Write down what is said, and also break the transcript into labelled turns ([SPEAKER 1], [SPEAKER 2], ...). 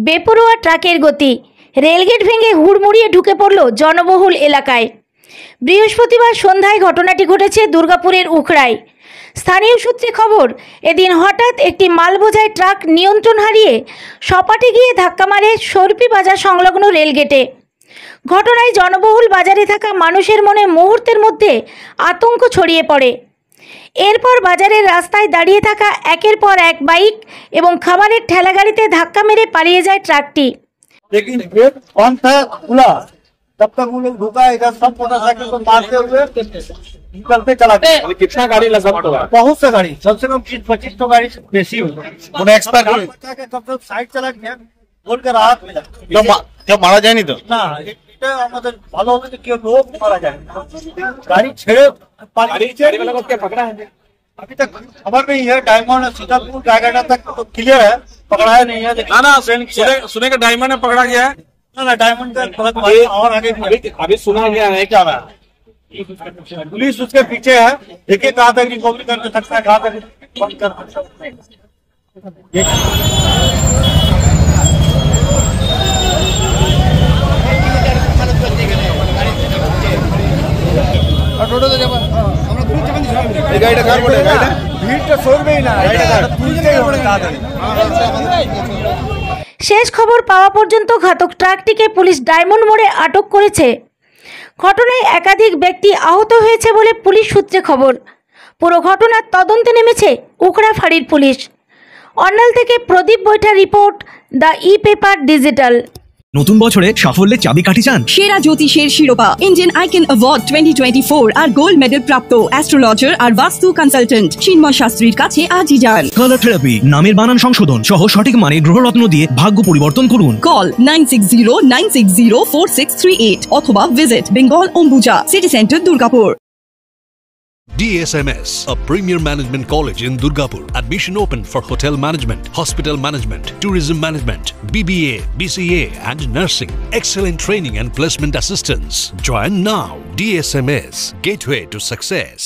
[SPEAKER 1] বেপরোয়া ট্রাকের গতি, রেলগেট ভেঙে হুড়মুড়িয়ে ঢুকে পড়ল জনবহুল এলাকায়। বৃহস্পতিবার সন্ধ্যায় ঘটনাটি ঘটেছে দুর্গাপুরের উখড়ায়। স্থানীয় সূত্রে খবর, এদিন হঠাৎ একটি মালবোঝাই ট্রাক নিয়ন্ত্রণ হারিয়ে সপাটে গিয়ে ধাক্কা মারে সরপি বাজার সংলগ্ন রেলগেটে। ঘটনায় জনবহুল বাজারে থাকা মানুষের মনে মুহূর্তের মধ্যে আতঙ্ক ছড়িয়ে পড়ে। এরপর বাজারের রাস্তায় দাঁড়িয়ে থাকা একের পর এক বাইক এবং খাবারের ঠেলাগাড়িতে ধাক্কা মেরে পালিয়ে যায় ট্রাকটি।
[SPEAKER 2] लेकिन गेट ऑन था खुला, तब तक वो लोग रुका, इधर सब मोटरसाइकिल को मारते हुए निकलते चला गया।
[SPEAKER 3] कितना गाड़ी लगा हुआ?
[SPEAKER 2] बहुत से गाड़ी, सबसे कम 20-25 तो गाड़ी बेसी हुई। उन्हें एक्सपर्ट सब लोग साइड चला गया, बोल कर राहत मिला।
[SPEAKER 3] जब मारा जाए नहीं तो
[SPEAKER 2] ना এটা আমাদের ভালো হবে যে কেউ লোক মারা যায়, গাড়ি ছেড়ে
[SPEAKER 3] गाड़ी वाला को क्या पकड़ा है?
[SPEAKER 2] अभी तक खबर नहीं है। डायमंड सीतापुर गायघाटा तक तो क्लियर है, पकड़ा है नहीं है।
[SPEAKER 3] ना सुने का डायमंड ने पकड़ा गया है।
[SPEAKER 2] ना डायमंड का और आगे
[SPEAKER 3] अभी सुना गया है क्या रहा?
[SPEAKER 2] पुलिस उसके पीछे है, देखिए कहाँ तक रिकवरी कर सकता है, कहाँ तक बंद कर सकता है।
[SPEAKER 1] শেষ খবর পাওয়া পর্যন্ত ঘাতক ট্রাকটিকে পুলিশ ডায়মন্ড মোড়ে আটক করেছে। ঘটনায় একাধিক ব্যক্তি আহত হয়েছে বলে পুলিশ সূত্রে খবর। পুরো ঘটনার তদন্তে নেমেছে উখড়া ফাঁড়ির পুলিশ। অন্যাল থেকে প্রদীপ বৈঠার রিপোর্ট, দ্য ই-পেপার ডিজিটাল।
[SPEAKER 4] নতুন বছরে সাফল্যের চাবিকাঠি চান?
[SPEAKER 5] সেরা জ্যোতিষের শিরোপা ইন্ডিয়ান আইকন অ্যাওয়ার্ড 2024 আর গোল্ড মেডেল প্রাপ্ত অ্যাস্ট্রোলজার আর বাস্তু কনসালটেন্ট চিন্ময় শাস্ত্রীর কাছে আজই যান।
[SPEAKER 4] কালার থেরাপি, নামের বানান সংশোধন সহ সঠিক মানে গ্রহরত্ন দিয়ে ভাগ্য পরিবর্তন করুন।
[SPEAKER 5] কল 9609604638 অথবা visit Bengal Ambuja city centre Durgapur.
[SPEAKER 6] DSMS, a premier management college in Durgapur. Admission open for hotel management, hospital management, tourism management, BBA, BCA and nursing. Excellent training and placement assistance. Join now. DSMS, gateway to success.